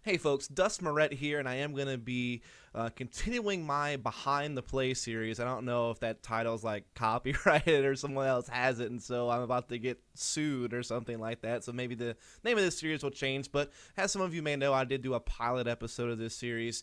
Hey folks, Dust Moret here, and I am going to be continuing my Behind the Play series. I don't know if that title's like copyrighted or someone else has it, and so I'm about to get sued or something like that. So maybe the name of this series will change, but as some of you may know, I did do a pilot episode of this series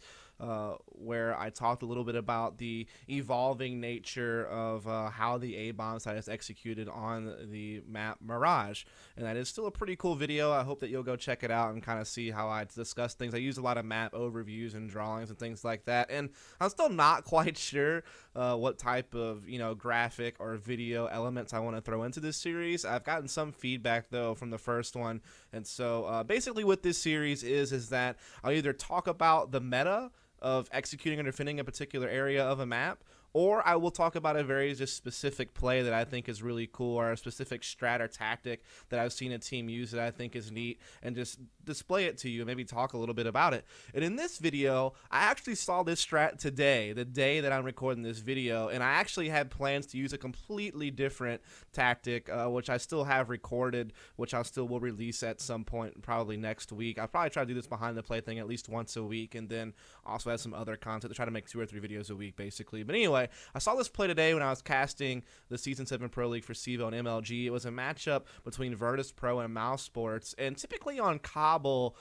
where I talked a little bit about the evolving nature of how the A-bomb site is executed on the map Mirage. And that is still a pretty cool video. I hope that you'll go check it out and kind of see how I discuss things. I use a lot of map overviews and drawings and things like that. And I'm still not quite sure what type of, graphic or video elements I want to throw into this series. I've gotten some feedback, though, from the first one. And so basically what this series is that I'll either talk about the meta of executing and defending a particular area of a map, or I will talk about a very just specific play that I think is really cool, or a specific strat or tactic that I've seen a team use that I think is neat, and just display it to you and maybe talk a little bit about it. And in this video, I actually saw this strat today, the day that I'm recording this video, and I actually had plans to use a completely different tactic, which I still have recorded, which I still will release at some point, probably next week. I'll probably try to do this behind the play thing at least once a week, and then also have some other content to try to make 2 or 3 videos a week, basically. But anyway, I saw this play today when I was casting the Season 7 Pro League for CEVO and MLG. It was a matchup between Virtus Pro and Mousesports, and typically on Cobble,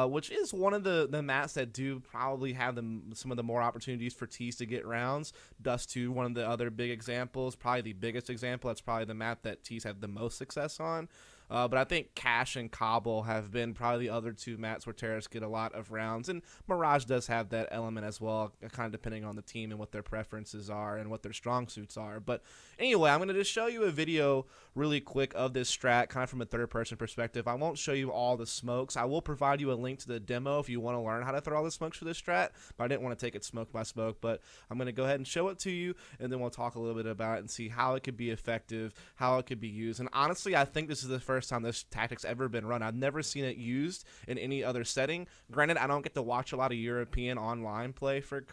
which is one of the maps that do probably have some of the more opportunities for teams to get rounds. Dust 2, one of the other big examples, probably the biggest example. That's probably the map that teams have the most success on. But I think Cash and Cobble have been probably the other 2 maps where terrorists get a lot of rounds, and Mirage does have that element as well, kind of depending on the team and what their preferences are and what their strong suits are. But anyway, I'm going to just show you a video really quick of this strat, kind of from a third-person perspective. I won't show you all the smokes. I will provide you a link to the demo if you want to learn how to throw all the smokes for this strat, but I didn't want to take it smoke by smoke. But I'm going to go ahead and show it to you, and then we'll talk a little bit about it and see how it could be effective, how it could be used. And honestly, I think this is the first time this tactic's ever been run. I've never seen it used in any other setting. Granted, I don't get to watch a lot of European online play for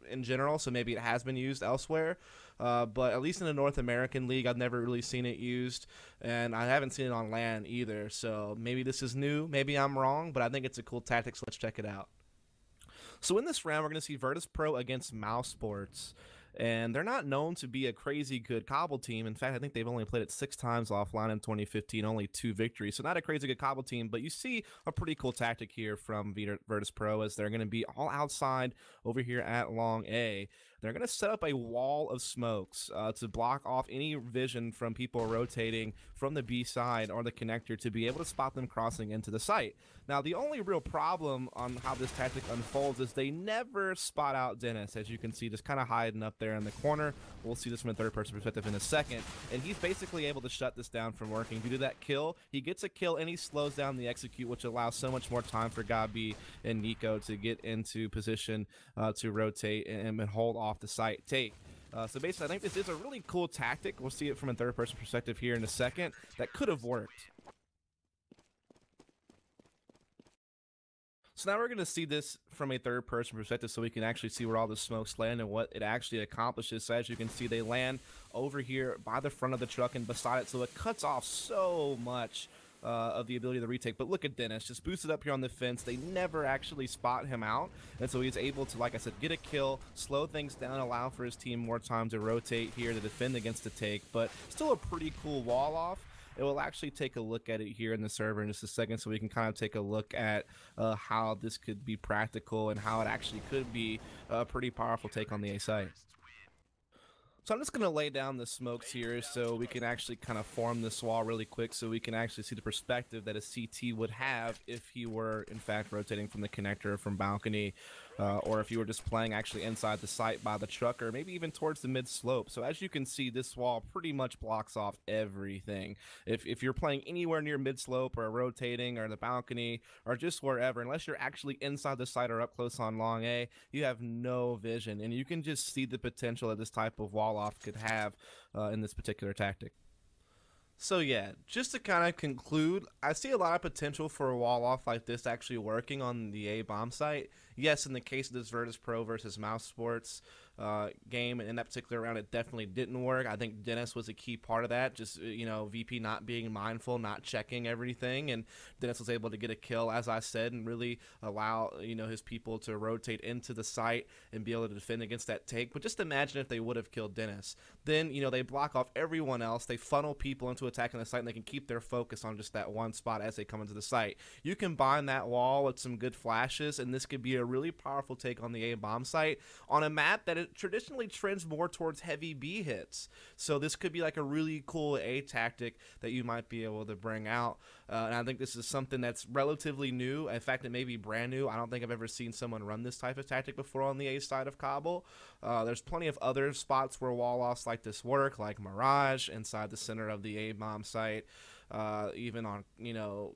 in general, so maybe it has been used elsewhere. But at least in the North American League, I've never really seen it used, and I haven't seen it on LAN either. So maybe this is new, maybe I'm wrong, but I think it's a cool tactic, so let's check it out. So in this round, we're going to see Virtus Pro against Mousesports. And they're not known to be a crazy good Cobble team. In fact, I think they've only played it 6 times offline in 2015, only 2 victories. So not a crazy good Cobble team, but you see a pretty cool tactic here from Virtus Pro, as they're going to be all outside over here at Long A. They're going to set up a wall of smokes to block off any vision from people rotating from the B side or the connector to be able to spot them crossing into the site. Now, the only real problem on how this tactic unfolds is they never spot out Dennis, as you can see, just kind of hiding up there in the corner. We'll see this from a third-person perspective in a second. And he's basically able to shut this down from working. Due to that kill, he gets a kill and he slows down the execute, which allows so much more time for Gabi and Nico to get into position to rotate and hold off the site take. So basically, I think this is a really cool tactic. We'll see it from a third-person perspective here in a second. That could have worked. So now we're going to see this from a third-person perspective so we can actually see where all the smokes land and what it actually accomplishes. So as you can see, they land over here by the front of the truck and beside it, so it cuts off so much of the ability to retake. But look at Dennis, just boosted up here on the fence. They never actually spot him out, and so he's able to, like I said, get a kill, slow things down, allow for his team more time to rotate here to defend against the take. But still a pretty cool wall off. It will actually take a look at it here in the server in just a second, so we can kind of take a look at how this could be practical and how it actually could be a pretty powerful take on the A site. So I'm just going to lay down the smokes here so we can actually kind of form this wall really quick, so we can actually see the perspective that a CT would have if he were in fact rotating from the connector from balcony, or if you were just playing actually inside the site by the truck, or maybe even towards the mid slope. So as you can see, this wall pretty much blocks off everything. If you're playing anywhere near mid slope or rotating or the balcony or just wherever, unless you're actually inside the site or up close on Long A, you have no vision, and you can just see the potential that this type of wall off could have in this particular tactic. So yeah, just to kind of conclude, I see a lot of potential for a wall off like this actually working on the A bomb site. Yes, in the case of this Virtus Pro versus Mousesports, game, and in that particular round it definitely didn't work. I think Dennis was a key part of that, just VP not being mindful, not checking everything, and Dennis was able to get a kill, as I said, and really allow his people to rotate into the site and be able to defend against that take. But just imagine if they would have killed Dennis. Then they block off everyone else, they funnel people into attacking the site, and they can keep their focus on just that one spot as they come into the site. You combine that wall with some good flashes, and this could be a really powerful take on the A-bomb site on a map that it traditionally trends more towards heavy B hits. So this could be like a really cool A tactic that you might be able to bring out. And I think this is something that's relatively new. In fact, it may be brand new. I don't think I've ever seen someone run this type of tactic before on the A side of Cobble. There's plenty of other spots where wall offs like this work, like Mirage inside the center of the A-bomb site. Even on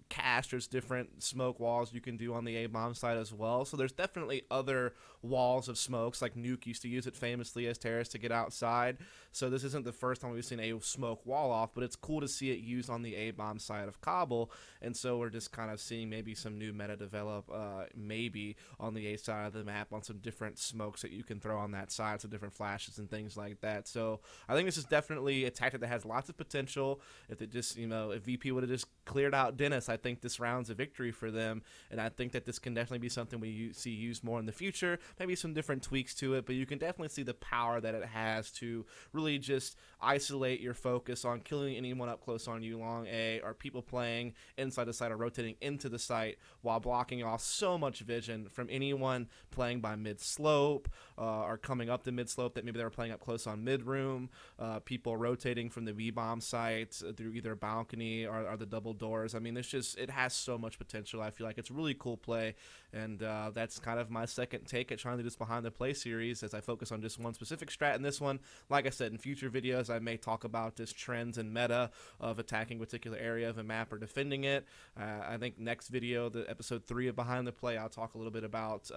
Cash, there's different smoke walls you can do on the A-bomb side as well. So there's definitely other walls of smokes, like Nuke used to use it famously as terrorists to get outside. So this isn't the first time we've seen a smoke wall off, but it's cool to see it used on the A-bomb side of Cobble. And so we're just kind of seeing maybe some new meta develop maybe on the A side of the map on some different smokes that you can throw on that side, some different flashes and things like that. So I think this is definitely a tactic that has lots of potential. If it just if VP would have just cleared out Dennis, I think this round's a victory for them, and I think that this can definitely be something we see used more in the future, maybe some different tweaks to it, but you can definitely see the power that it has to really just isolate your focus on killing anyone up close on you long A, or people playing inside the site or rotating into the site, while blocking off so much vision from anyone playing by mid slope or coming up the mid slope that maybe they were playing up close on mid room, people rotating from the B-bomb site through either balcony or the double doors. I mean, it has so much potential. I feel like it's a really cool play, and that's kind of my second take at trying to do this behind the play series, as I focus on just one specific strat in this one. Like I said, in future videos I may talk about just trends and meta of attacking a particular area of a map or defending it. I think next video, the episode 3 of Behind the Play, I'll talk a little bit about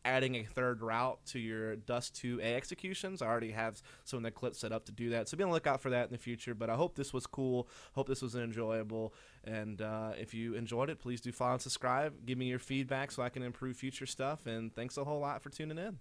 adding a third route to your Dust 2 A executions. I already have some of the clips set up to do that, so be on the lookout for that in the future. But I hope this was cool, hope this was enjoyable, and if you enjoyed it, please do follow and subscribe. Give me your feedback so I can improve future stuff, and thanks a whole lot for tuning in.